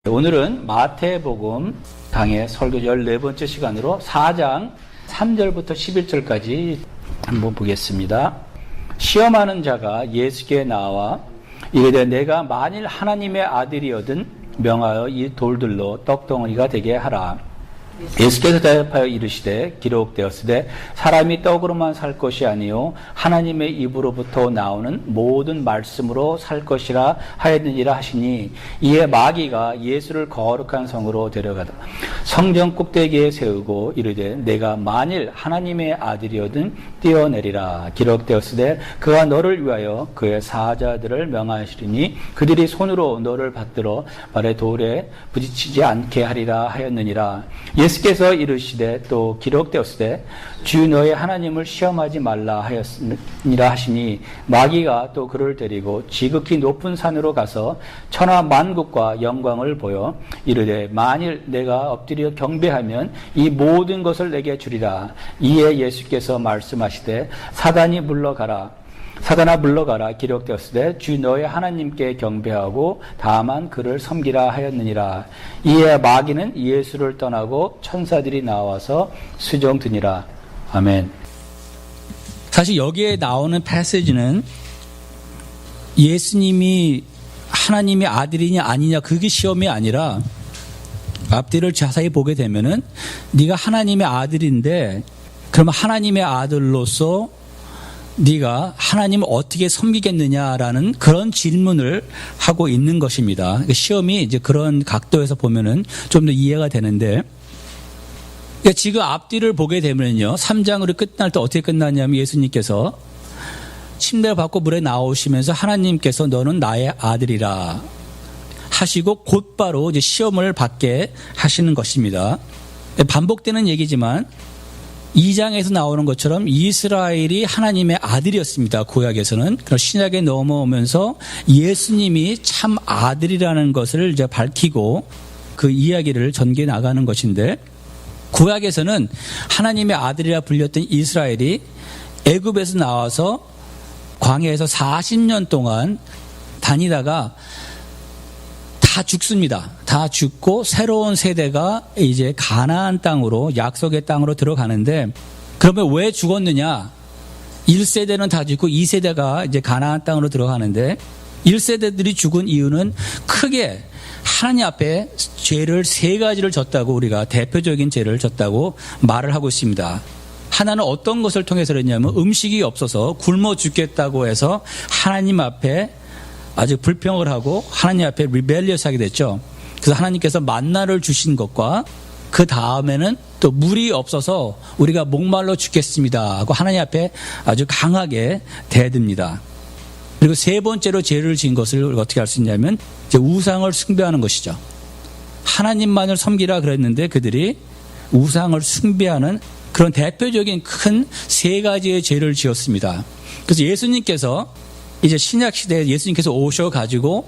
오늘은 마태복음 강의 설교 14번째 시간으로 4장 3절부터 11절까지 한번 보겠습니다. 시험하는 자가 예수께 나와 이르되 내가 만일 하나님의 아들이거든 명하여 이 돌들로 떡덩어리가 되게 하라. 예수께서 대답하여 이르시되 기록되었으되 사람이 떡으로만 살 것이 아니요 하나님의 입으로부터 나오는 모든 말씀으로 살 것이라 하였느니라 하시니, 이에 마귀가 예수를 거룩한 성으로 데려가다 성전 꼭대기에 세우고 이르되 내가 만일 하나님의 아들이거든 뛰어내리라. 기록되었으되 그가 너를 위하여 그의 사자들을 명하시리니 그들이 손으로 너를 받들어 발에 돌에 부딪히지 않게 하리라 하였느니라. 예수께서 이르시되 또 기록되었으되 주 너의 하나님을 시험하지 말라 하였느니라 하시니, 마귀가 또 그를 데리고 지극히 높은 산으로 가서 천하 만국과 영광을 보여 이르되 만일 내가 엎드려 경배하면 이 모든 것을 내게 주리라. 이에 예수께서 말씀하시되 사단아 물러가라. 기록되었으되 주 너의 하나님께 경배하고 다만 그를 섬기라 하였느니라. 이에 마귀는 예수를 떠나고 천사들이 나와서 수종드니라. 아멘. 사실 여기에 나오는 패시지는 예수님이 하나님의 아들이냐 아니냐 그게 시험이 아니라, 앞뒤를 자세히 보게 되면은 네가 하나님의 아들인데 그러면 하나님의 아들로서 네가 하나님을 어떻게 섬기겠느냐라는 그런 질문을 하고 있는 것입니다. 시험이 이제 그런 각도에서 보면은 좀 더 이해가 되는데, 지금 앞뒤를 보게 되면요, 3장으로 끝날 때 어떻게 끝나냐면 예수님께서 침례를 받고 물에 나오시면서 하나님께서 너는 나의 아들이라 하시고 곧바로 이제 시험을 받게 하시는 것입니다. 반복되는 얘기지만 2장에서 나오는 것처럼 이스라엘이 하나님의 아들이었습니다. 구약에서는. 그럼 신약에 넘어오면서 예수님이 참 아들이라는 것을 이제 밝히고 그 이야기를 전개해 나가는 것인데, 구약에서는 하나님의 아들이라 불렸던 이스라엘이 애굽에서 나와서 광야에서 40년 동안 다니다가 다 죽습니다. 다 죽고 새로운 세대가 이제 가나안 땅으로, 약속의 땅으로 들어가는데, 그러면 왜 죽었느냐? 1세대는 다 죽고 2세대가 이제 가나안 땅으로 들어가는데, 1세대들이 죽은 이유는 크게 하나님 앞에 죄를 3가지를 졌다고, 우리가 대표적인 죄를 졌다고 말을 하고 있습니다. 하나는 어떤 것을 통해서 그랬냐면 음식이 없어서 굶어 죽겠다고 해서 하나님 앞에 아주 불평을 하고 하나님 앞에 리벨리어스하게 됐죠. 그래서 하나님께서 만나를 주신 것과 그 다음에는 또 물이 없어서 우리가 목말라 죽겠습니다 하고 하나님 앞에 아주 강하게 대듭니다. 그리고 3번째로 죄를 지은 것을 우리가 어떻게 할 수 있냐면 이제 우상을 숭배하는 것이죠. 하나님만을 섬기라 그랬는데 그들이 우상을 숭배하는 그런 대표적인 큰 3가지의 죄를 지었습니다. 그래서 예수님께서 이제 신약 시대에 예수님께서 오셔가지고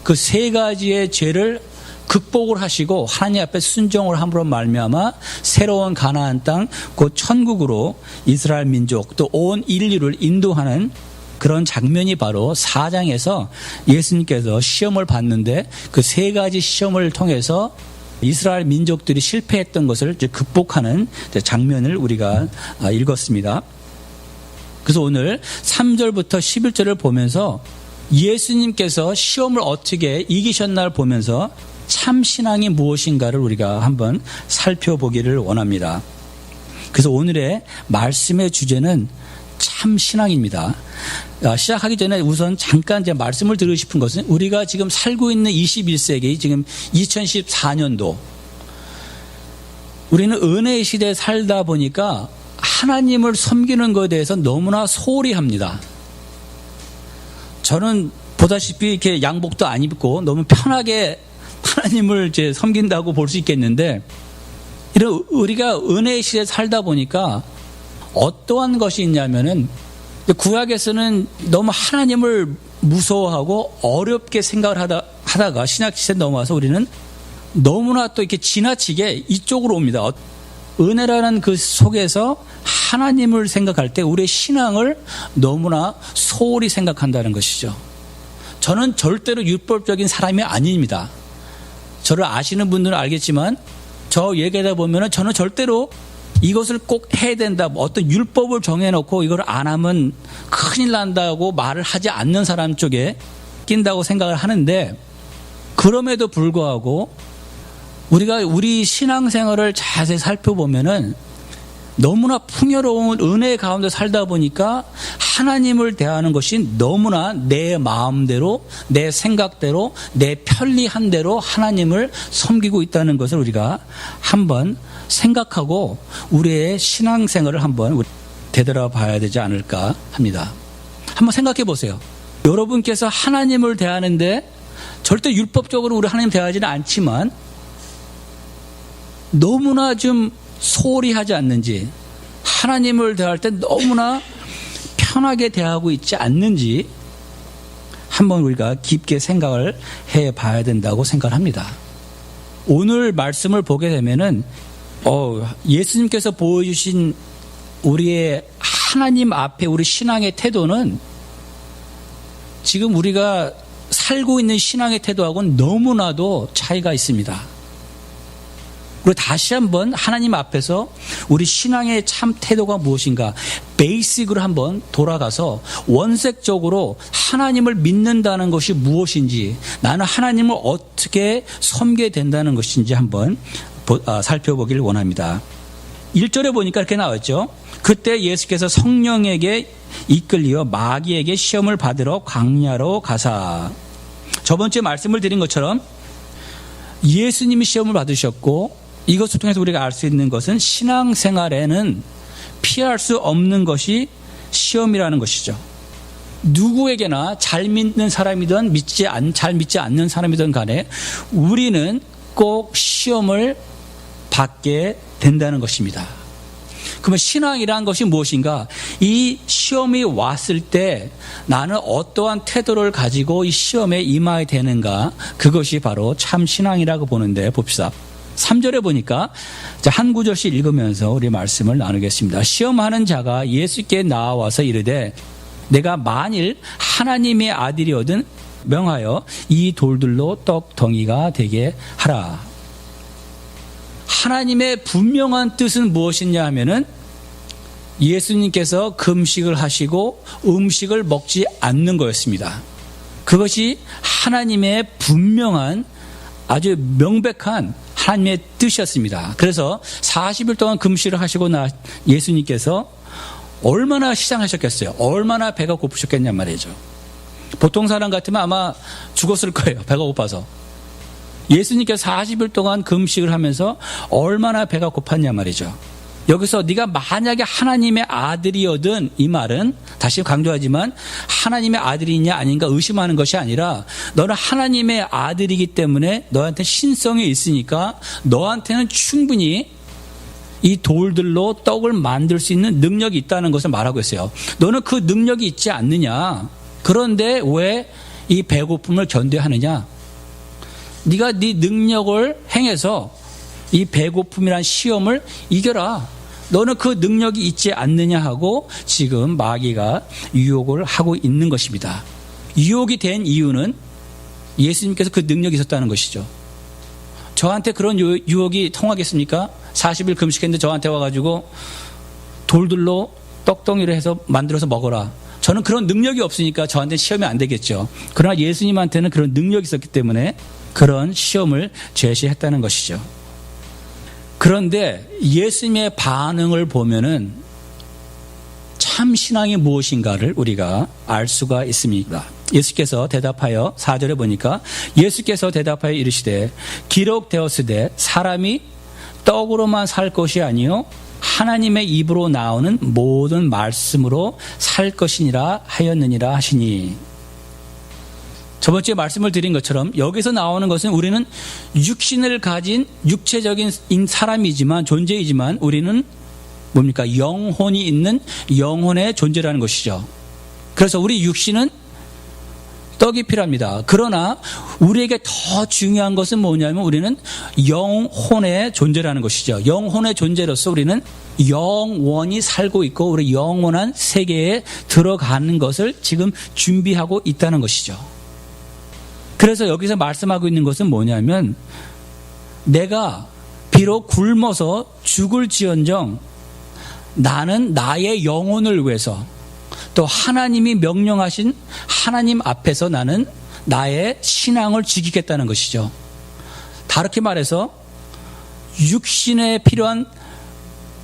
그 3가지의 죄를 극복을 하시고 하나님 앞에 순종을 함으로 말미암아 새로운 가나안 땅, 곧 천국으로 이스라엘 민족 또 온 인류를 인도하는 그런 장면이 바로 4장에서 예수님께서 시험을 받는데 그 3가지 시험을 통해서 이스라엘 민족들이 실패했던 것을 이제 극복하는 장면을 우리가 읽었습니다. 그래서 오늘 3절부터 11절을 보면서 예수님께서 시험을 어떻게 이기셨나를 보면서 참 신앙이 무엇인가를 우리가 한번 살펴보기를 원합니다. 그래서 오늘의 말씀의 주제는 참 신앙입니다. 시작하기 전에 우선 잠깐 제 말씀을 드리고 싶은 것은, 우리가 지금 살고 있는 21세기, 지금 2014년도, 우리는 은혜의 시대에 살다 보니까 하나님을 섬기는 것에 대해서 너무나 소홀히 합니다. 저는 보다시피 이렇게 양복도 안 입고 너무 편하게 하나님을 이제 섬긴다고 볼 수 있겠는데, 이런 우리가 은혜의 시대에 살다 보니까 어떠한 것이 있냐면은, 구약에서는 너무 하나님을 무서워하고 어렵게 생각을 하다가 신약 시대에 넘어와서 우리는 너무나 또 이렇게 지나치게 이쪽으로 옵니다. 은혜라는 그 속에서 하나님을 생각할 때 우리의 신앙을 너무나 소홀히 생각한다는 것이죠. 저는 절대로 율법적인 사람이 아닙니다. 저를 아시는 분들은 알겠지만 저 얘기하다 보면은 저는 절대로 이것을 꼭 해야 된다, 어떤 율법을 정해놓고 이걸 안 하면 큰일 난다고 말을 하지 않는 사람 쪽에 낀다고 생각을 하는데, 그럼에도 불구하고 우리가 우리 신앙생활을 자세히 살펴보면은 너무나 풍요로운 은혜 가운데 살다 보니까 하나님을 대하는 것이 너무나 내 마음대로, 내 생각대로, 내 편리한 대로 하나님을 섬기고 있다는 것을 우리가 한번 생각하고 우리의 신앙생활을 한번 되돌아봐야 되지 않을까 합니다. 한번 생각해 보세요. 여러분께서 하나님을 대하는데 절대 율법적으로 우리 하나님 대하지는 않지만 너무나 좀 소홀히 하지 않는지, 하나님을 대할 때 너무나 편하게 대하고 있지 않는지 한번 우리가 깊게 생각을 해봐야 된다고 생각을 합니다. 오늘 말씀을 보게 되면은 예수님께서 보여주신 우리의 하나님 앞에 우리 신앙의 태도는 지금 우리가 살고 있는 신앙의 태도하고는 너무나도 차이가 있습니다. 그리고 다시 한번 하나님 앞에서 우리 신앙의 참 태도가 무엇인가, 베이직으로 한번 돌아가서 원색적으로 하나님을 믿는다는 것이 무엇인지, 나는 하나님을 어떻게 섬겨야 된다는 것인지 한번 살펴보길 원합니다. 1절에 보니까 이렇게 나왔죠. 그때 예수께서 성령에게 이끌려 마귀에게 시험을 받으러 광야로 가사. 저번주에 말씀을 드린 것처럼 예수님이 시험을 받으셨고, 이것을 통해서 우리가 알 수 있는 것은 신앙생활에는 피할 수 없는 것이 시험이라는 것이죠. 누구에게나 잘 믿는 사람이든 잘 믿지 않는 사람이든 간에 우리는 꼭 시험을 받게 된다는 것입니다. 그러면 신앙이라는 것이 무엇인가? 이 시험이 왔을 때 나는 어떠한 태도를 가지고 이 시험에 임해야 되는가? 그것이 바로 참 신앙이라고 보는데, 봅시다. 3절에 보니까 한 구절씩 읽으면서 우리 말씀을 나누겠습니다. 시험하는 자가 예수께 나와서 이르되 내가 만일 하나님의 아들이거든 명하여 이 돌들로 떡덩이가 되게 하라. 하나님의 분명한 뜻은 무엇이냐 하면은 예수님께서 금식을 하시고 음식을 먹지 않는 거였습니다. 그것이 하나님의 분명한 아주 명백한 하나님의 뜻이었습니다. 그래서 40일 동안 금식을 하시고 예수님께서 얼마나 시장하셨겠어요? 얼마나 배가 고프셨겠냔 말이죠. 보통 사람 같으면 아마 죽었을 거예요. 배가 고파서. 예수님께서 40일 동안 금식을 하면서 얼마나 배가 고팠냐 말이죠. 여기서 네가 만약에 하나님의 아들이거든, 이 말은 다시 강조하지만 하나님의 아들이냐 아닌가 의심하는 것이 아니라 너는 하나님의 아들이기 때문에 너한테 신성이 있으니까 너한테는 충분히 이 돌들로 떡을 만들 수 있는 능력이 있다는 것을 말하고 있어요. 너는 그 능력이 있지 않느냐? 그런데 왜 이 배고픔을 견뎌야 하느냐? 네가 네 능력을 행해서 이 배고픔이란 시험을 이겨라. 너는 그 능력이 있지 않느냐 하고 지금 마귀가 유혹을 하고 있는 것입니다. 유혹이 된 이유는 예수님께서 그 능력이 있었다는 것이죠. 저한테 그런 유혹이 통하겠습니까? 40일 금식했는데 저한테 와가지고 돌들로 떡덩이를 해서 만들어서 먹어라. 저는 그런 능력이 없으니까 저한테 시험이 안 되겠죠. 그러나 예수님한테는 그런 능력이 있었기 때문에 그런 시험을 제시했다는 것이죠. 그런데 예수님의 반응을 보면은 참 신앙이 무엇인가를 우리가 알 수가 있습니다. 예수께서 대답하여 4절에 보니까 예수께서 대답하여 이르시되 기록되었으되 사람이 떡으로만 살 것이 아니요 하나님의 입으로 나오는 모든 말씀으로 살 것이니라 하였느니라 하시니. 저번주에 말씀을 드린 것처럼 여기서 나오는 것은 우리는 육신을 가진 육체적인 사람이지만 존재이지만 우리는 뭡니까? 영혼이 있는 영혼의 존재라는 것이죠. 그래서 우리 육신은 떡이 필요합니다. 그러나 우리에게 더 중요한 것은 뭐냐면 우리는 영혼의 존재라는 것이죠. 영혼의 존재로서 우리는 영원히 살고 있고 우리 영원한 세계에 들어가는 것을 지금 준비하고 있다는 것이죠. 그래서 여기서 말씀하고 있는 것은 뭐냐면 내가 비록 굶어서 죽을지언정 나는 나의 영혼을 위해서 또 하나님이 명령하신 하나님 앞에서 나는 나의 신앙을 지키겠다는 것이죠. 다르게 말해서 육신에 필요한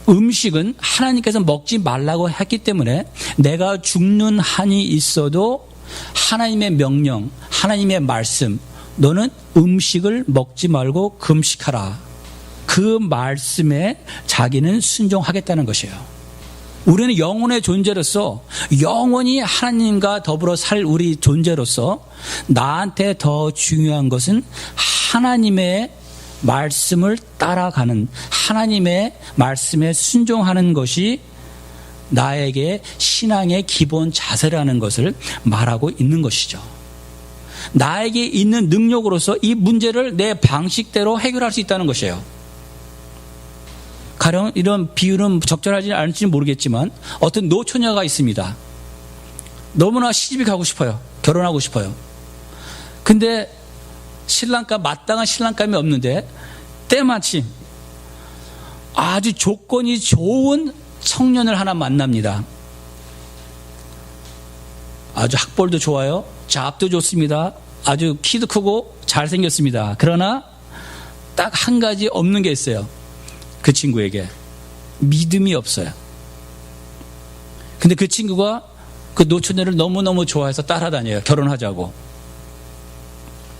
음식은 하나님께서 먹지 말라고 했기 때문에 내가 죽는 한이 있어도 하나님의 명령, 하나님의 말씀, 너는 음식을 먹지 말고 금식하라. 그 말씀에 자기는 순종하겠다는 것이에요. 우리는 영혼의 존재로서 영원히 하나님과 더불어 살 우리 존재로서 나한테 더 중요한 것은 하나님의 말씀을 따라가는, 하나님의 말씀에 순종하는 것이 나에게 신앙의 기본 자세라는 것을 말하고 있는 것이죠. 나에게 있는 능력으로서 이 문제를 내 방식대로 해결할 수 있다는 것이에요. 가령 이런 비유는 적절하지 않을지 모르겠지만 어떤 노처녀가 있습니다. 너무나 시집이 가고 싶어요. 결혼하고 싶어요. 근데 신랑감, 마땅한 신랑감이 없는데 때마침 아주 조건이 좋은 청년을 하나 만납니다. 아주 학벌도 좋아요. 잡도 좋습니다. 아주 키도 크고 잘생겼습니다. 그러나 딱 한 가지 없는 게 있어요. 그 친구에게 믿음이 없어요. 근데 그 친구가 그 노처녀를 너무너무 좋아해서 따라다녀요. 결혼하자고.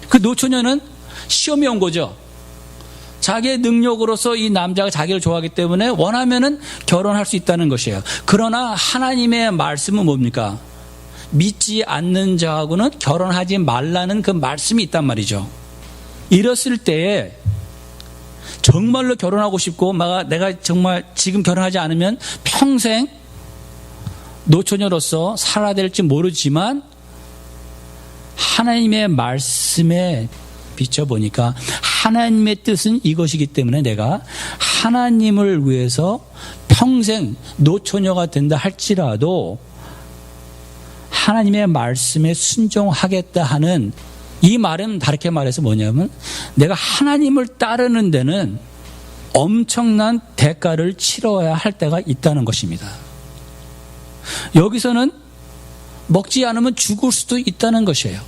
그 노처녀는 시험이 온 거죠. 자기의 능력으로서 이 남자가 자기를 좋아하기 때문에 원하면은 결혼할 수 있다는 것이에요. 그러나 하나님의 말씀은 뭡니까? 믿지 않는 자하고는 결혼하지 말라는 그 말씀이 있단 말이죠. 이랬을 때에 정말로 결혼하고 싶고 내가 정말 지금 결혼하지 않으면 평생 노처녀로서 살아야 될지 모르지만 하나님의 말씀에 비춰보니까 하나님의 뜻은 이것이기 때문에 내가 하나님을 위해서 평생 노처녀가 된다 할지라도 하나님의 말씀에 순종하겠다 하는 이 말은 다르게 말해서 뭐냐면 내가 하나님을 따르는 데는 엄청난 대가를 치러야 할 때가 있다는 것입니다. 여기서는 먹지 않으면 죽을 수도 있다는 것이에요.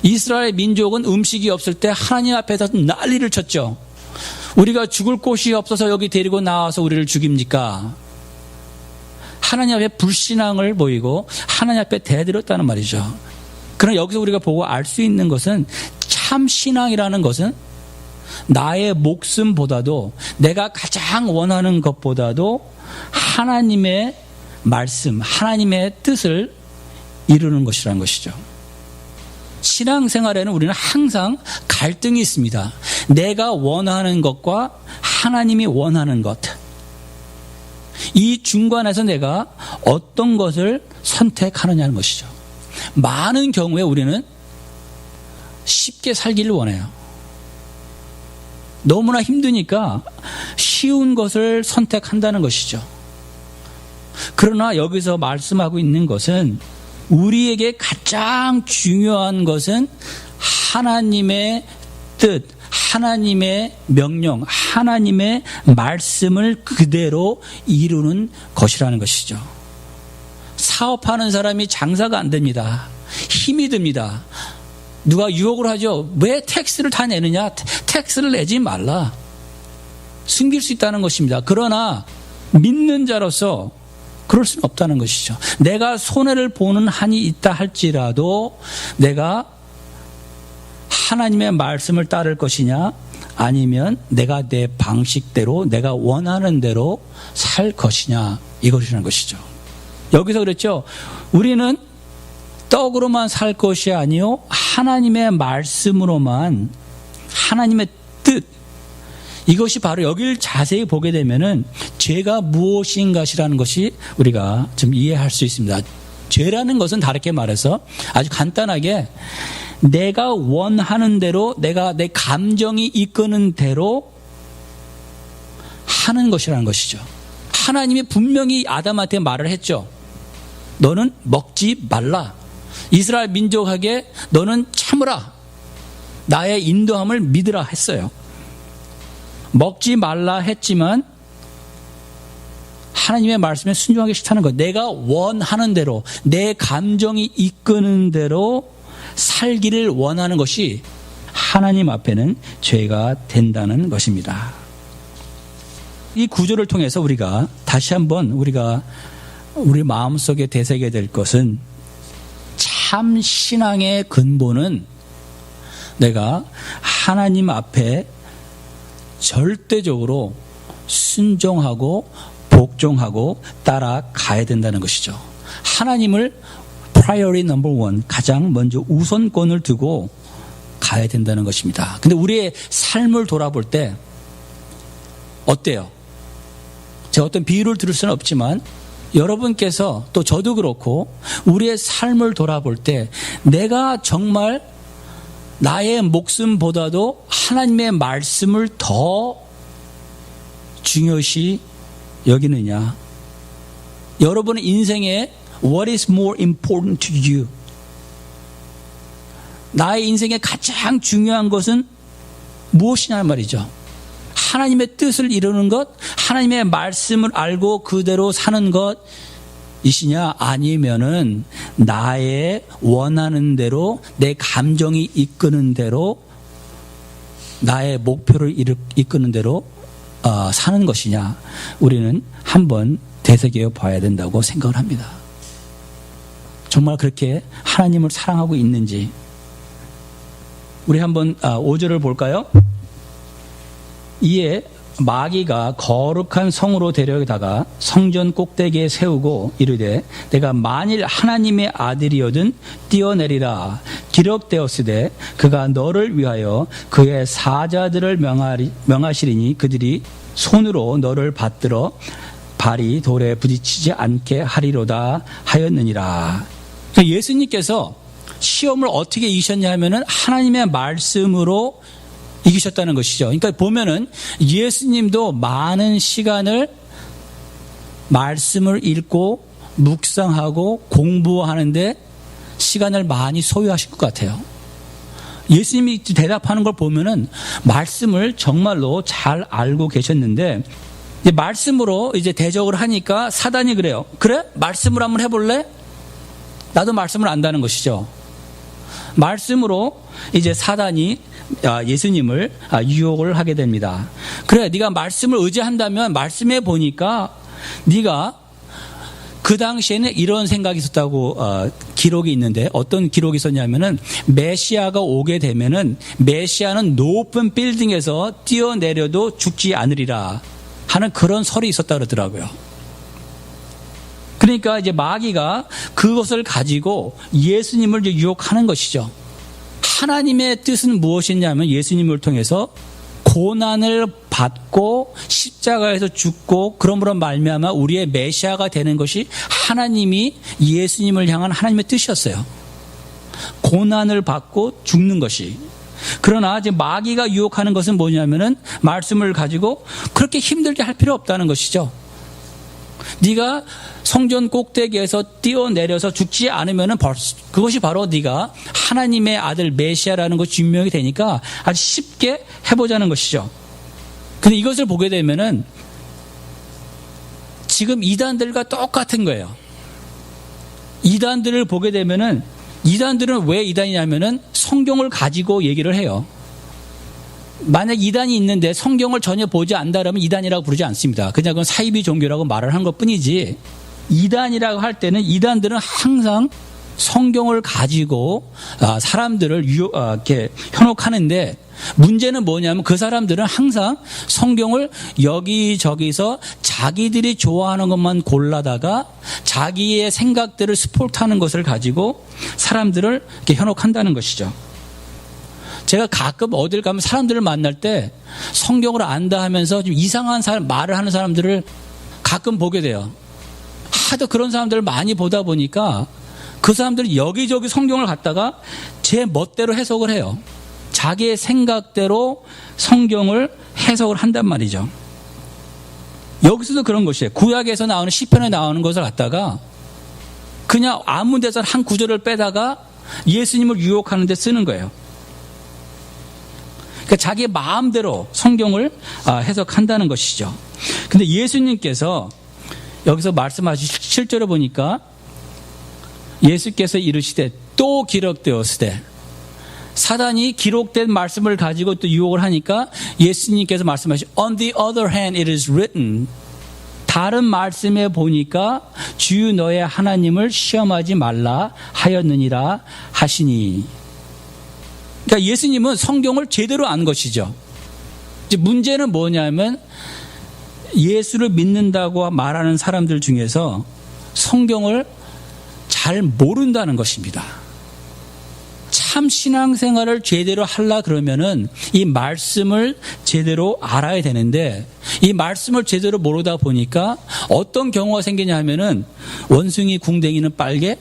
이스라엘 민족은 음식이 없을 때 하나님 앞에서 난리를 쳤죠. 우리가 죽을 곳이 없어서 여기 데리고 나와서 우리를 죽입니까? 하나님 앞에 불신앙을 보이고 하나님 앞에 대들었다는 말이죠. 그러나 여기서 우리가 보고 알 수 있는 것은 참 신앙이라는 것은 나의 목숨보다도 내가 가장 원하는 것보다도 하나님의 말씀, 하나님의 뜻을 이루는 것이라는 것이죠. 신앙생활에는 우리는 항상 갈등이 있습니다. 내가 원하는 것과 하나님이 원하는 것. 이 중간에서 내가 어떤 것을 선택하느냐는 것이죠. 많은 경우에 우리는 쉽게 살기를 원해요. 너무나 힘드니까 쉬운 것을 선택한다는 것이죠. 그러나 여기서 말씀하고 있는 것은 우리에게 가장 중요한 것은 하나님의 뜻, 하나님의 명령, 하나님의 말씀을 그대로 이루는 것이라는 것이죠. 사업하는 사람이 장사가 안 됩니다. 힘이 듭니다. 누가 유혹을 하죠. 왜 텍스를 다 내느냐? 텍스를 내지 말라. 숨길 수 있다는 것입니다. 그러나 믿는 자로서 그럴 수는 없다는 것이죠. 내가 손해를 보는 한이 있다 할지라도 내가 하나님의 말씀을 따를 것이냐 아니면 내가 내 방식대로 내가 원하는 대로 살 것이냐 이것이라는 것이죠. 여기서 그랬죠. 우리는 떡으로만 살 것이 아니요 하나님의 말씀으로만 하나님의 뜻 이것이 바로 여기를 자세히 보게 되면은 죄가 무엇인가시라는 것이 우리가 좀 이해할 수 있습니다. 죄라는 것은 다르게 말해서 아주 간단하게 내가 원하는 대로 내가 내 감정이 이끄는 대로 하는 것이라는 것이죠. 하나님이 분명히 아담한테 말을 했죠. 너는 먹지 말라. 이스라엘 민족에게 너는 참으라. 나의 인도함을 믿으라 했어요. 먹지 말라 했지만 하나님의 말씀에 순종하기 싫다는 것. 내가 원하는 대로, 내 감정이 이끄는 대로 살기를 원하는 것이 하나님 앞에는 죄가 된다는 것입니다. 이 구조를 통해서 우리가 다시 한번 우리 마음속에 되새겨야 될 것은 참 신앙의 근본은 내가 하나님 앞에 절대적으로 순종하고 복종하고 따라가야 된다는 것이죠. 하나님을 priority number one, 가장 먼저 우선권을 두고 가야 된다는 것입니다. 근데 우리의 삶을 돌아볼 때 어때요? 제가 어떤 비유를 들을 수는 없지만 여러분께서 또 저도 그렇고 우리의 삶을 돌아볼 때 내가 정말 나의 목숨보다도 하나님의 말씀을 더 중요시 여기느냐? 여러분의 인생에 what is more important to you? 나의 인생에 가장 중요한 것은 무엇이냐 말이죠. 하나님의 뜻을 이루는 것, 하나님의 말씀을 알고 그대로 사는 것이시냐? 아니면은 나의 원하는 대로, 내 감정이 이끄는 대로, 나의 목표를 이끄는 대로 사는 것이냐? 우리는 한번 되새겨 봐야 된다고 생각을 합니다. 정말 그렇게 하나님을 사랑하고 있는지. 우리 한번 5절을 볼까요? 이에 마귀가 거룩한 성으로 데려다가 성전 꼭대기에 세우고 이르되 내가 만일 하나님의 아들이거든 뛰어내리라. 기록되었으되 그가 너를 위하여 그의 사자들을 명하시리니 그들이 손으로 너를 받들어 발이 돌에 부딪히지 않게 하리로다 하였느니라. 예수님께서 시험을 어떻게 이기셨냐 하면은 하나님의 말씀으로 이기셨다는 것이죠. 그러니까 보면은 예수님도 많은 시간을 말씀을 읽고 묵상하고 공부하는데 시간을 많이 소요하실 것 같아요. 예수님이 대답하는 걸 보면은 말씀을 정말로 잘 알고 계셨는데 이제 말씀으로 이제 대적을 하니까 사단이 그래요. 그래? 말씀으로 한번 해볼래? 나도 말씀을 안다는 것이죠. 말씀으로 이제 사단이 예수님을 유혹을 하게 됩니다. 그래, 네가 말씀을 의지한다면 말씀해 보니까 네가 그 당시에는 이런 생각이 있었다고 기록이 있는데 어떤 기록이 있었냐면은 메시아가 오게 되면은 메시아는 높은 빌딩에서 뛰어내려도 죽지 않으리라 하는 그런 설이 있었다 그러더라고요. 그러니까 이제 마귀가 그것을 가지고 예수님을 이제 유혹하는 것이죠. 하나님의 뜻은 무엇이냐면 예수님을 통해서 고난을 받고 십자가에서 죽고 그러므로 말미암아 우리의 메시아가 되는 것이 하나님이 예수님을 향한 하나님의 뜻이었어요. 고난을 받고 죽는 것이. 그러나 이제 마귀가 유혹하는 것은 뭐냐면은 말씀을 가지고 그렇게 힘들게 할 필요 없다는 것이죠. 네가 성전 꼭대기에서 뛰어내려서 죽지 않으면은 그것이 바로 네가 하나님의 아들 메시아라는 것이 증명이 되니까 아주 쉽게 해보자는 것이죠. 근데 이것을 보게 되면은 지금 이단들과 똑같은 거예요. 이단들을 보게 되면은 이단들은 왜 이단이냐면은 성경을 가지고 얘기를 해요. 만약 이단이 있는데 성경을 전혀 보지 않는다면 이단이라고 부르지 않습니다. 그냥 그건 사이비 종교라고 말을 한 것뿐이지. 이단이라고 할 때는 이단들은 항상 성경을 가지고 사람들을 이렇게 현혹하는데 문제는 뭐냐면 그 사람들은 항상 성경을 여기저기서 자기들이 좋아하는 것만 골라다가 자기의 생각들을 스포트하는 것을 가지고 사람들을 이렇게 현혹한다는 것이죠. 제가 가끔 어딜 가면 사람들을 만날 때 성경을 안다 하면서 좀 이상한 말을 하는 사람들을 가끔 보게 돼요. 하도 그런 사람들을 많이 보다 보니까 그 사람들이 여기저기 성경을 갖다가 제 멋대로 해석을 해요. 자기의 생각대로 성경을 해석을 한단 말이죠. 여기서도 그런 것이에요. 구약에서 나오는 시편에 나오는 것을 갖다가 그냥 아무 데서 한 구절을 빼다가 예수님을 유혹하는 데 쓰는 거예요. 그러니까 자기 마음대로 성경을 해석한다는 것이죠. 근데 예수님께서 여기서 말씀하신 실제로 보니까 예수께서 이르시되 또 기록되었으되, 사단이 기록된 말씀을 가지고 또 유혹을 하니까 예수님께서 말씀하신 On the other hand it is written, 다른 말씀에 보니까 주 너의 하나님을 시험하지 말라 하였느니라 하시니. 그러니까 예수님은 성경을 제대로 안 것이죠. 이제 문제는 뭐냐면 예수를 믿는다고 말하는 사람들 중에서 성경을 잘 모른다는 것입니다. 참 신앙생활을 제대로 하려 그러면은 이 말씀을 제대로 알아야 되는데, 이 말씀을 제대로 모르다 보니까 어떤 경우가 생기냐 하면은 원숭이 궁뎅이는 빨개,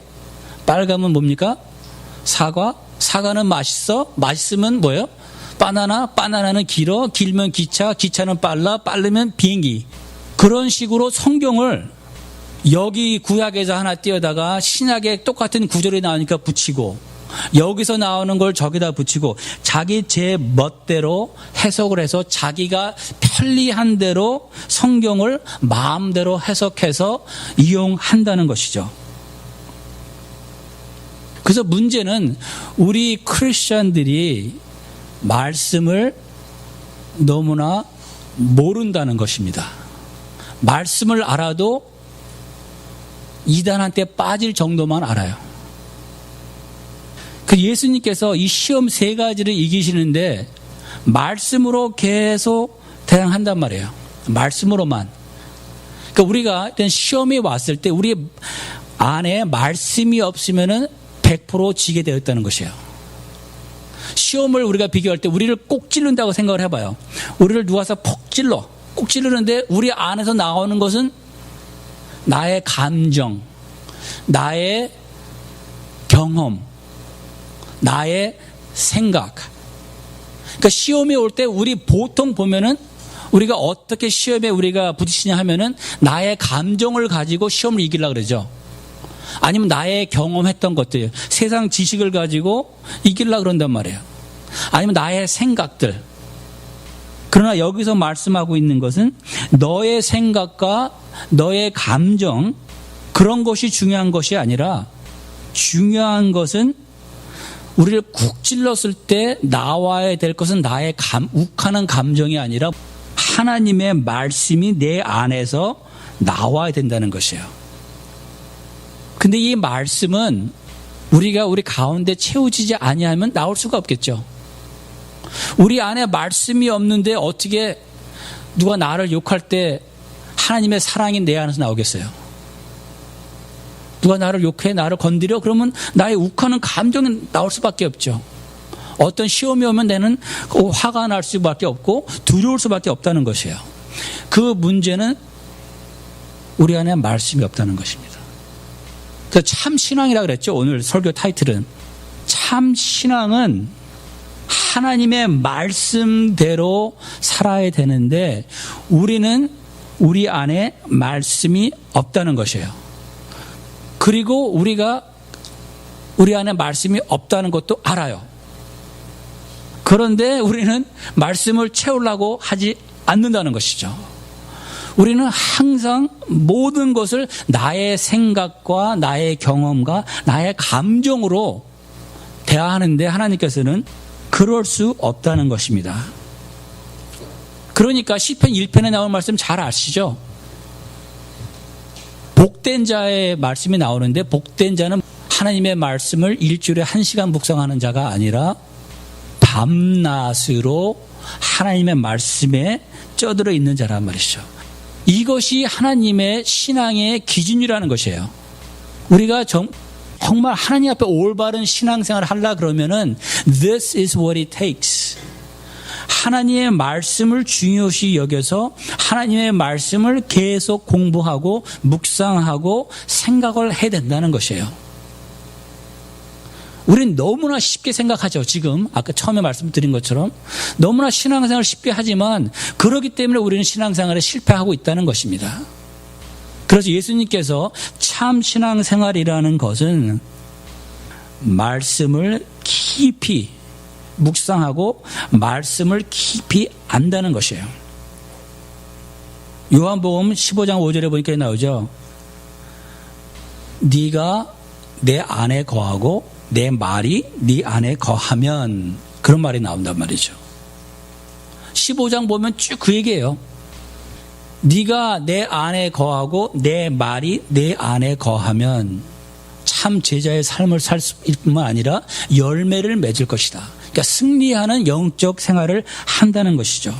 빨가면 뭡니까? 사과, 사과는 맛있어, 맛있으면 뭐예요? 바나나, 바나나는 길어, 길면 기차, 기차는 빨라, 빠르면 비행기. 그런 식으로 성경을 여기 구약에서 하나 띄어다가 신약에 똑같은 구절이 나오니까 붙이고, 여기서 나오는 걸 저기다 붙이고 자기 제 멋대로 해석을 해서 자기가 편리한 대로 성경을 마음대로 해석해서 이용한다는 것이죠. 그래서 문제는 우리 크리스천들이 말씀을 너무나 모른다는 것입니다. 말씀을 알아도 이단한테 빠질 정도만 알아요. 그 예수님께서 이 시험 세 가지를 이기시는데 말씀으로 계속 대항한단 말이에요. 말씀으로만. 그러니까 우리가 일단 시험이 왔을 때 우리 안에 말씀이 없으면은 100% 지게 되었다는 것이에요. 시험을 우리가 비교할 때 우리를 꼭 찌른다고 생각을 해봐요. 우리를 누워서 퍽 찔러. 꼭 찌르는데 우리 안에서 나오는 것은 나의 감정, 나의 경험, 나의 생각. 그러니까 시험이 올 때 우리 보통 보면은 우리가 어떻게 시험에 우리가 부딪히냐 하면은 나의 감정을 가지고 시험을 이기려고 그러죠. 아니면 나의 경험했던 것들, 세상 지식을 가지고 이기려고 그런단 말이에요. 아니면 나의 생각들. 그러나 여기서 말씀하고 있는 것은 너의 생각과 너의 감정, 그런 것이 중요한 것이 아니라 중요한 것은 우리를 쿡 찔렀을 때 나와야 될 것은 나의 욱하는 감정이 아니라 하나님의 말씀이 내 안에서 나와야 된다는 것이에요. 근데 이 말씀은 우리가 우리 가운데 채워지지 아니하면 나올 수가 없겠죠. 우리 안에 말씀이 없는데 어떻게 누가 나를 욕할 때 하나님의 사랑이 내 안에서 나오겠어요? 누가 나를 욕해, 나를 건드려? 그러면 나의 욱하는 감정이 나올 수밖에 없죠. 어떤 시험이 오면 나는 화가 날 수밖에 없고 두려울 수밖에 없다는 것이에요. 그 문제는 우리 안에 말씀이 없다는 것입니다. 그래서 참 신앙이라고 그랬죠. 오늘 설교 타이틀은. 참 신앙은 하나님의 말씀대로 살아야 되는데 우리는 우리 안에 말씀이 없다는 것이에요. 그리고 우리가 우리 안에 말씀이 없다는 것도 알아요. 그런데 우리는 말씀을 채우려고 하지 않는다는 것이죠. 우리는 항상 모든 것을 나의 생각과 나의 경험과 나의 감정으로 대하는데 하나님께서는 그럴 수 없다는 것입니다. 그러니까 시편 1편에 나온 말씀 잘 아시죠? 복된 자의 말씀이 나오는데 복된 자는 하나님의 말씀을 일주일에 1시간 묵상하는 자가 아니라 밤낮으로 하나님의 말씀에 쪄들어 있는 자란 말이죠. 이것이 하나님의 신앙의 기준이라는 것이에요. 우리가 정말 하나님 앞에 올바른 신앙생활을 하려고 그러면은 This is what it takes. 하나님의 말씀을 중요시 여겨서 하나님의 말씀을 계속 공부하고 묵상하고 생각을 해야 된다는 것이에요. 우린 너무나 쉽게 생각하죠. 지금 아까 처음에 말씀드린 것처럼 너무나 신앙생활을 쉽게 하지만 그렇기 때문에 우리는 신앙생활에 실패하고 있다는 것입니다. 그래서 예수님께서 참 신앙생활이라는 것은 말씀을 깊이 묵상하고 말씀을 깊이 안다는 것이에요. 요한복음 15장 5절에 보니까 나오죠. 네가 내 안에 거하고 내 말이 네 안에 거하면, 그런 말이 나온단 말이죠. 15장 보면 쭉 그 얘기예요. 네가 내 안에 거하고 내 말이 내 안에 거하면 참 제자의 삶을 살 뿐만 아니라 열매를 맺을 것이다. 그러니까 승리하는 영적 생활을 한다는 것이죠.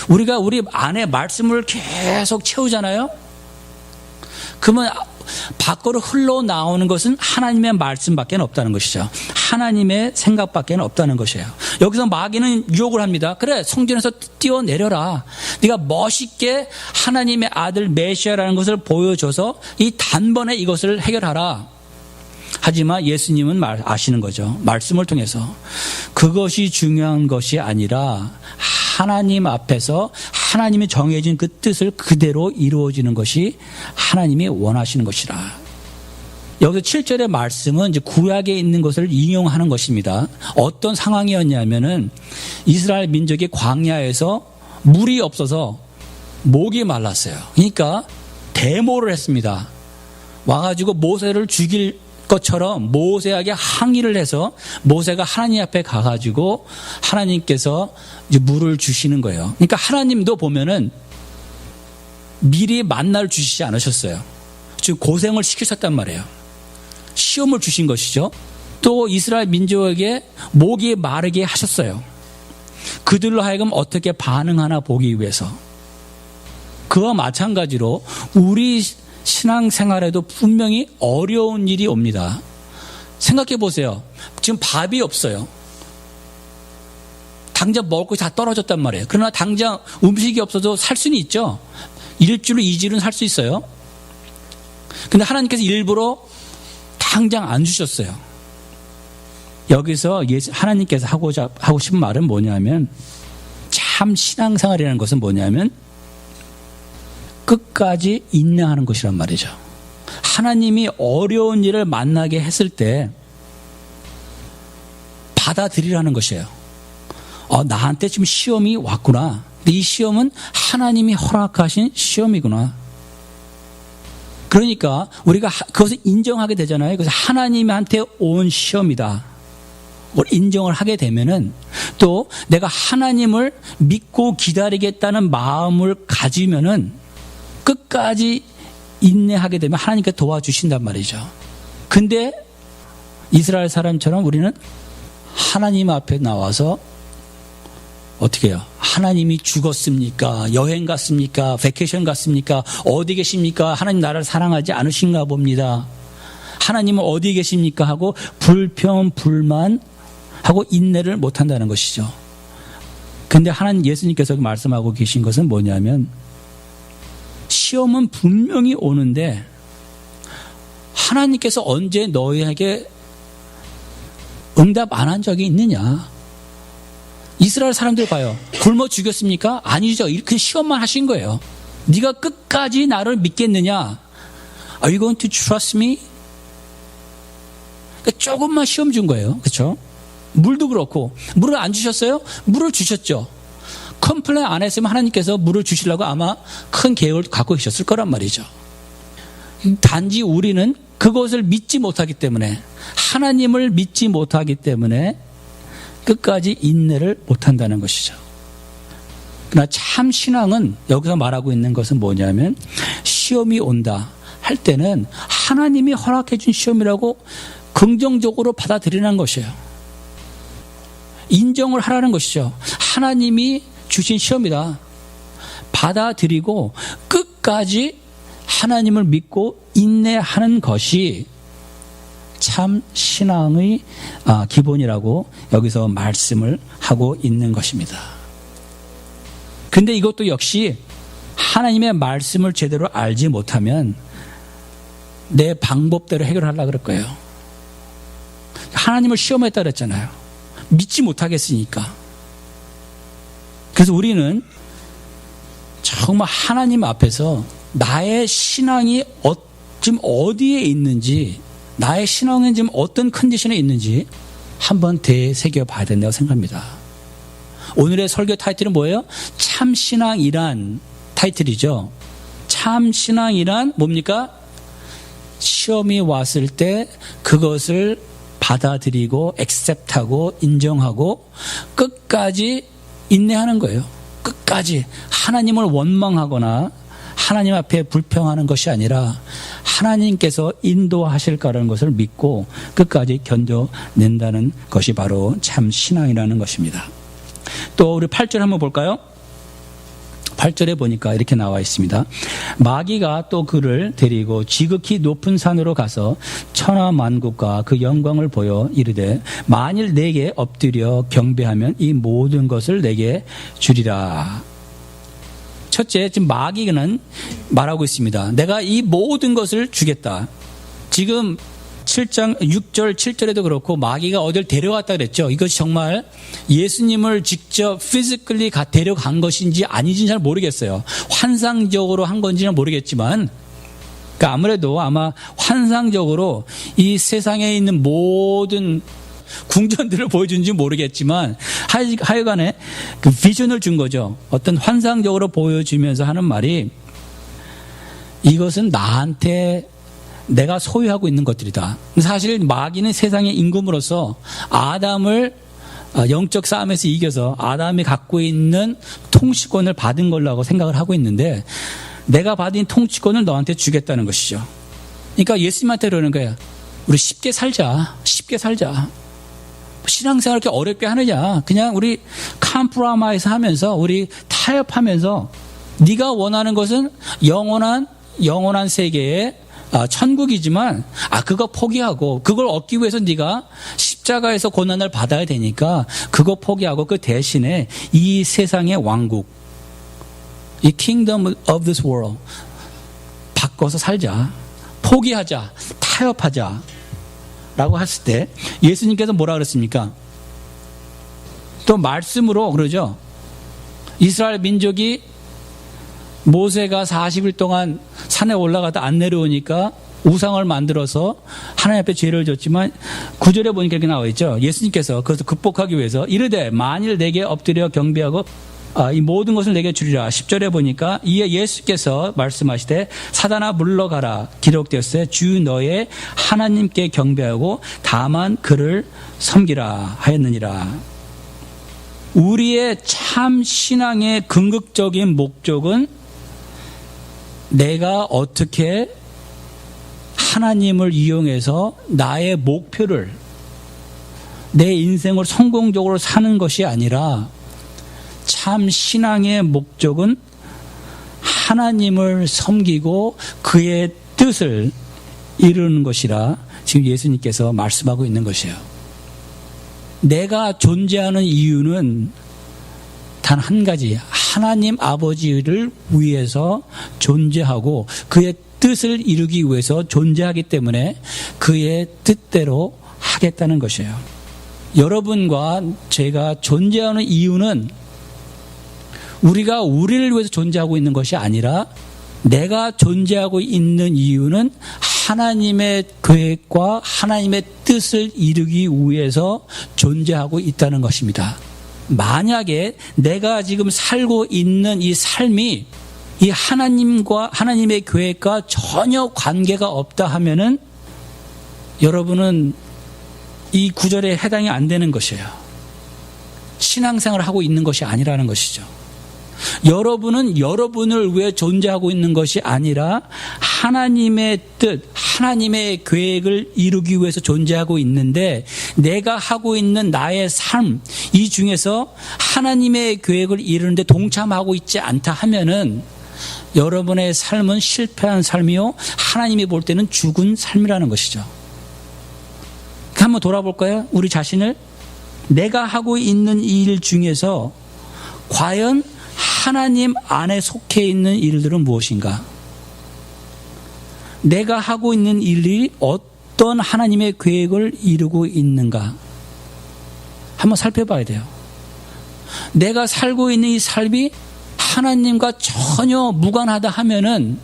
우리가 우리 안에 말씀을 계속 채우잖아요. 그러면 밖으로 흘러나오는 것은 하나님의 말씀밖에 없다는 것이죠. 하나님의 생각밖에 없다는 것이에요. 여기서 마귀는 유혹을 합니다. 그래, 성전에서 뛰어내려라. 네가 멋있게 하나님의 아들 메시아라는 것을 보여줘서 이 단번에 이것을 해결하라. 하지만 예수님은 아시는 거죠. 말씀을 통해서. 그것이 중요한 것이 아니라 하나님 앞에서 하나님이 정해진 그 뜻을 그대로 이루어지는 것이 하나님이 원하시는 것이라. 여기서 7절의 말씀은 이제 구약에 있는 것을 인용하는 것입니다. 어떤 상황이었냐면은 이스라엘 민족이 광야에서 물이 없어서 목이 말랐어요. 그러니까 데모를 했습니다. 와가지고 모세를 죽일 것처럼 모세에게 항의를 해서 모세가 하나님 앞에 가가지고 하나님께서 이제 물을 주시는 거예요. 그러니까 하나님도 보면은 미리 만나를 주시지 않으셨어요. 지금 고생을 시키셨단 말이에요. 시험을 주신 것이죠. 또 이스라엘 민족에게 목이 마르게 하셨어요. 그들로 하여금 어떻게 반응하나 보기 위해서. 그와 마찬가지로 우리 신앙생활에도 분명히 어려운 일이 옵니다. 생각해 보세요. 지금 밥이 없어요. 당장 먹을 것이 다 떨어졌단 말이에요. 그러나 당장 음식이 없어도 살 수는 있죠. 일주일, 이주일은 살 수 있어요. 근데 하나님께서 일부러 당장 안 주셨어요. 여기서 하나님께서 하고 싶은 말은 뭐냐면, 참 신앙생활이라는 것은 뭐냐면 끝까지 인내하는 것이란 말이죠. 하나님이 어려운 일을 만나게 했을 때 받아들이라는 것이에요. 나한테 지금 시험이 왔구나. 근데 이 시험은 하나님이 허락하신 시험이구나. 그러니까 우리가 그것을 인정하게 되잖아요. 그래서 하나님한테 온 시험이다. 인정을 하게 되면은 또 내가 하나님을 믿고 기다리겠다는 마음을 가지면은 끝까지 인내하게 되면 하나님께 도와주신단 말이죠. 근데 이스라엘 사람처럼 우리는 하나님 앞에 나와서 어떻게 해요? 하나님이 죽었습니까? 여행 갔습니까? 베케이션 갔습니까? 어디 계십니까? 하나님 나라를 사랑하지 않으신가 봅니다. 하나님은 어디 계십니까? 하고 불평, 불만 하고 인내를 못한다는 것이죠. 근데 하나님 예수님께서 말씀하고 계신 것은 뭐냐면, 시험은 분명히 오는데 하나님께서 언제 너희에게 응답 안 한 적이 있느냐? 이스라엘 사람들 봐요. 굶어 죽였습니까? 아니죠. 이렇게 시험만 하신 거예요. 네가 끝까지 나를 믿겠느냐? Are you going to trust me? 그러니까 조금만 시험 준 거예요. 그렇죠? 물도 그렇고, 물을 안 주셨어요? 물을 주셨죠. 컴플레인 안 했으면 하나님께서 물을 주시려고 아마 큰 계획을 갖고 계셨을 거란 말이죠. 단지 우리는 그것을 믿지 못하기 때문에, 하나님을 믿지 못하기 때문에 끝까지 인내를 못한다는 것이죠. 그러나 참 신앙은 여기서 말하고 있는 것은 뭐냐면, 시험이 온다 할 때는 하나님이 허락해 준 시험이라고 긍정적으로 받아들이는 것이에요. 인정을 하라는 것이죠. 하나님이 주신 시험이다. 받아들이고 끝까지 하나님을 믿고 인내하는 것이 참 신앙의 기본이라고 여기서 말씀을 하고 있는 것입니다. 근데 이것도 역시 하나님의 말씀을 제대로 알지 못하면 내 방법대로 해결하려고 그럴 거예요. 하나님을 시험했다 그랬잖아요. 믿지 못하겠으니까. 그래서 우리는 정말 하나님 앞에서 나의 신앙이 지금 어디에 있는지, 나의 신앙은 지금 어떤 컨디션에 있는지 한번 되새겨 봐야 된다고 생각합니다. 오늘의 설교 타이틀은 뭐예요? 참신앙이란 타이틀이죠. 참신앙이란 뭡니까? 시험이 왔을 때 그것을 받아들이고 액셉트하고 인정하고 끝까지 인내하는 거예요. 끝까지 하나님을 원망하거나 하나님 앞에 불평하는 것이 아니라 하나님께서 인도하실 거라는 것을 믿고 끝까지 견뎌낸다는 것이 바로 참 신앙이라는 것입니다. 또 우리 8절 한번 볼까요? 8절에 보니까 이렇게 나와 있습니다. 마귀가 또 그를 데리고 지극히 높은 산으로 가서 천하만국과 그 영광을 보여 이르되 만일 내게 엎드려 경배하면 이 모든 것을 내게 주리라. 첫째, 지금 마귀는 말하고 있습니다. 내가 이 모든 것을 주겠다. 지금 7장 6절 7절에도 그렇고 마귀가 어딜 데려갔다 그랬죠. 이것이 정말 예수님을 직접 physically 데려간 것인지 아닌지는 잘 모르겠어요. 환상적으로 한 건지는 모르겠지만 그러니까 아무래도 아마 환상적으로 이 세상에 있는 모든 궁전들을 보여준지 모르겠지만 하여간에 그 비전을 준 거죠. 어떤 환상적으로 보여주면서 하는 말이 이것은 나한테 내가 소유하고 있는 것들이다. 사실 마귀는 세상의 임금으로서 아담을 영적 싸움에서 이겨서 아담이 갖고 있는 통치권을 받은 걸로 생각을 하고 있는데 내가 받은 통치권을 너한테 주겠다는 것이죠. 그러니까 예수님한테 그러는 거야. 우리 쉽게 살자. 쉽게 살자. 신앙생활 이렇게 어렵게 하느냐. 그냥 우리 컴프로마이즈 하면서 우리 타협하면서 네가 원하는 것은 영원한 세계에 천국이지만 그거 포기하고 그걸 얻기 위해서 네가 십자가에서 고난을 받아야 되니까 그거 포기하고 그 대신에 이 세상의 왕국 이 kingdom of this world 바꿔서 살자. 포기하자. 타협하자. 라고 했을 때 예수님께서 뭐라 그랬습니까? 또 말씀으로 그러죠. 이스라엘 민족이 모세가 40일 동안 산에 올라가다 안 내려오니까 우상을 만들어서 하나님 앞에 죄를 졌지만 9절에 보니까 이렇게 나와 있죠. 예수님께서 그것을 극복하기 위해서 이르되 만일 내게 엎드려 경배하고 이 모든 것을 내게 주리라. 10절에 보니까 이에 예수께서 말씀하시되 사단아 물러가라. 기록되었으되 주 너의 하나님께 경배하고 다만 그를 섬기라 하였느니라. 우리의 참 신앙의 궁극적인 목적은 내가 어떻게 하나님을 이용해서 나의 목표를 내 인생을 성공적으로 사는 것이 아니라 참 신앙의 목적은 하나님을 섬기고 그의 뜻을 이루는 것이라 지금 예수님께서 말씀하고 있는 것이에요. 내가 존재하는 이유는 단 한 가지, 하나님 아버지를 위해서 존재하고 그의 뜻을 이루기 위해서 존재하기 때문에 그의 뜻대로 하겠다는 것이에요. 여러분과 제가 존재하는 이유는 우리가 우리를 위해서 존재하고 있는 것이 아니라 내가 존재하고 있는 이유는 하나님의 계획과 하나님의 뜻을 이루기 위해서 존재하고 있다는 것입니다. 만약에 내가 지금 살고 있는 이 삶이 이 하나님의 계획과 전혀 관계가 없다 하면은 여러분은 이 구절에 해당이 안 되는 것이에요. 신앙생활을 하고 있는 것이 아니라는 것이죠. 여러분은 여러분을 위해 존재하고 있는 것이 아니라 하나님의 뜻, 하나님의 계획을 이루기 위해서 존재하고 있는데 내가 하고 있는 나의 삶, 이 중에서 하나님의 계획을 이루는데 동참하고 있지 않다 하면은 여러분의 삶은 실패한 삶이요, 하나님이 볼 때는 죽은 삶이라는 것이죠. 한번 돌아볼까요? 우리 자신을. 내가 하고 있는 일 중에서 과연 하나님 안에 속해 있는 일들은 무엇인가? 내가 하고 있는 일이 어떤 하나님의 계획을 이루고 있는가? 한번 살펴봐야 돼요. 내가 살고 있는 이 삶이 하나님과 전혀 무관하다 하면은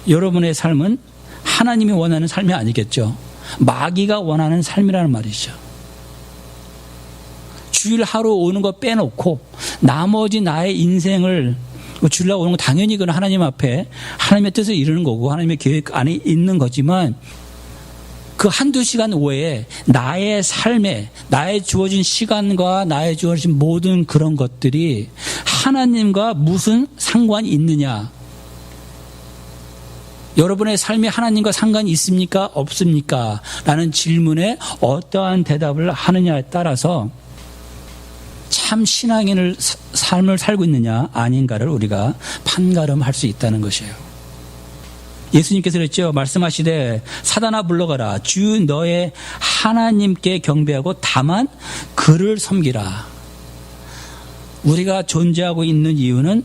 여러분의 삶은 하나님이 원하는 삶이 아니겠죠. 마귀가 원하는 삶이라는 말이죠. 주일 하루 오는 거 빼놓고 나머지 나의 인생을 주일날 오는 거 당연히 그건 하나님 앞에 하나님의 뜻을 이루는 거고 하나님의 계획 안에 있는 거지만 그 한두 시간 외에 나의 삶에 나의 주어진 시간과 나의 주어진 모든 그런 것들이 하나님과 무슨 상관이 있느냐? 여러분의 삶이 하나님과 상관이 있습니까? 없습니까? 라는 질문에 어떠한 대답을 하느냐에 따라서 참 신앙인을 삶을 살고 있느냐 아닌가를 우리가 판가름할 수 있다는 것이에요. 예수님께서 그랬죠. 말씀하시되 사단아 물러가라. 주 너의 하나님께 경배하고 다만 그를 섬기라. 우리가 존재하고 있는 이유는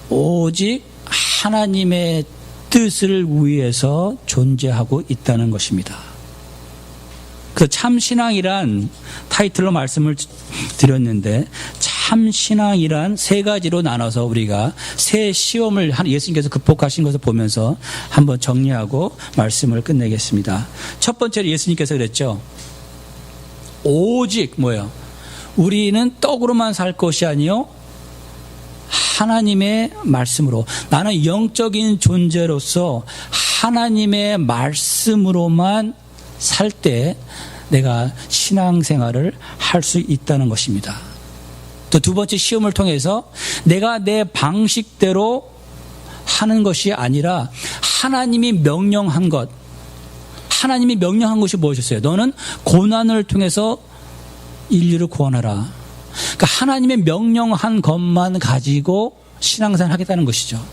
오직 하나님의 뜻을 위해서 존재하고 있다는 것입니다. 그 참신앙이란 타이틀로 말씀을 드렸는데 참신앙이란 세 가지로 나눠서 우리가 세 시험을 예수님께서 극복하신 것을 보면서 한번 정리하고 말씀을 끝내겠습니다. 첫 번째로 예수님께서 그랬죠. 오직 뭐예요? 우리는 떡으로만 살 것이 아니요 하나님의 말씀으로. 나는 영적인 존재로서 하나님의 말씀으로만 살 때 내가 신앙생활을 할 수 있다는 것입니다. 또 두 번째 시험을 통해서 내가 내 방식대로 하는 것이 아니라 하나님이 명령한 것, 하나님이 명령한 것이 무엇이었어요? 너는 고난을 통해서 인류를 구원하라. 그러니까 하나님의 명령한 것만 가지고 신앙생활을 하겠다는 것이죠.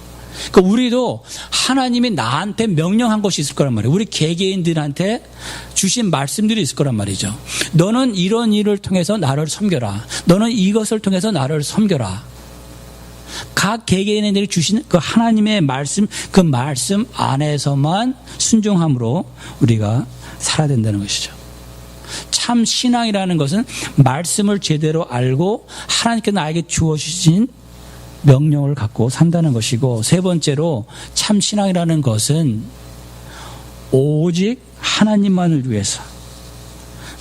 그러니까 우리도 하나님이 나한테 명령한 것이 있을 거란 말이에요. 우리 개개인들한테 주신 말씀들이 있을 거란 말이죠. 너는 이런 일을 통해서 나를 섬겨라. 너는 이것을 통해서 나를 섬겨라. 각 개개인들이 주신 그 하나님의 말씀, 그 말씀 안에서만 순종함으로 우리가 살아야 된다는 것이죠. 참 신앙이라는 것은 말씀을 제대로 알고 하나님께서 나에게 주어주신 명령을 갖고 산다는 것이고, 세 번째로 참 신앙이라는 것은 오직 하나님만을 위해서,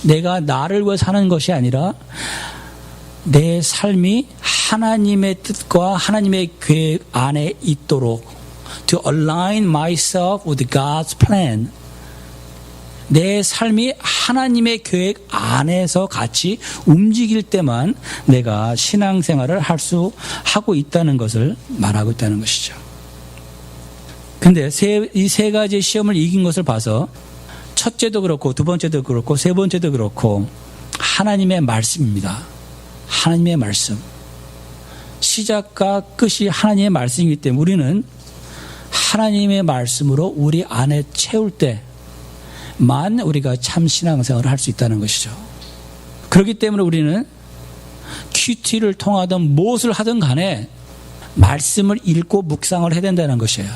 내가 나를 위해 사는 것이 아니라 내 삶이 하나님의 뜻과 하나님의 계획 안에 있도록 to align myself with God's plan. 내 삶이 하나님의 계획 안에서 같이 움직일 때만 내가 신앙생활을 하고 있다는 것을 말하고 있다는 것이죠. 그런데 이 세 가지 시험을 이긴 것을 봐서 첫째도 그렇고 두 번째도 그렇고 세 번째도 그렇고 하나님의 말씀입니다. 하나님의 말씀. 시작과 끝이 하나님의 말씀이기 때문에 우리는 하나님의 말씀으로 우리 안에 채울 때만 우리가 참 신앙생활을 할 수 있다는 것이죠. 그렇기 때문에 우리는 큐티를 통하든 무엇을 하든 간에 말씀을 읽고 묵상을 해야 된다는 것이에요.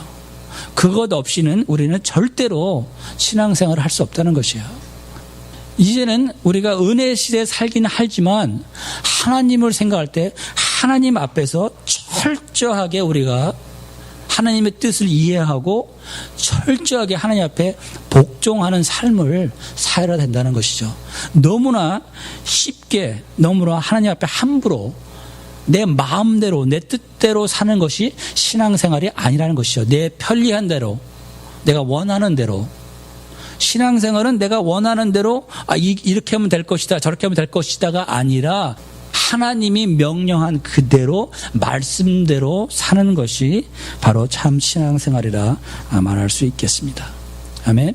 그것 없이는 우리는 절대로 신앙생활을 할 수 없다는 것이에요. 이제는 우리가 은혜 시대에 살기는 하지만 하나님을 생각할 때 하나님 앞에서 철저하게 우리가 하나님의 뜻을 이해하고 철저하게 하나님 앞에 복종하는 삶을 살아야 된다는 것이죠. 너무나 쉽게, 너무나 하나님 앞에 함부로 내 마음대로, 내 뜻대로 사는 것이 신앙생활이 아니라는 것이죠. 내 편리한 대로, 내가 원하는 대로. 신앙생활은 내가 원하는 대로 이렇게 하면 될 것이다, 저렇게 하면 될 것이다가 아니라 하나님이 명령한 그대로 말씀대로 사는 것이 바로 참 신앙생활이라 말할 수 있겠습니다. 아멘.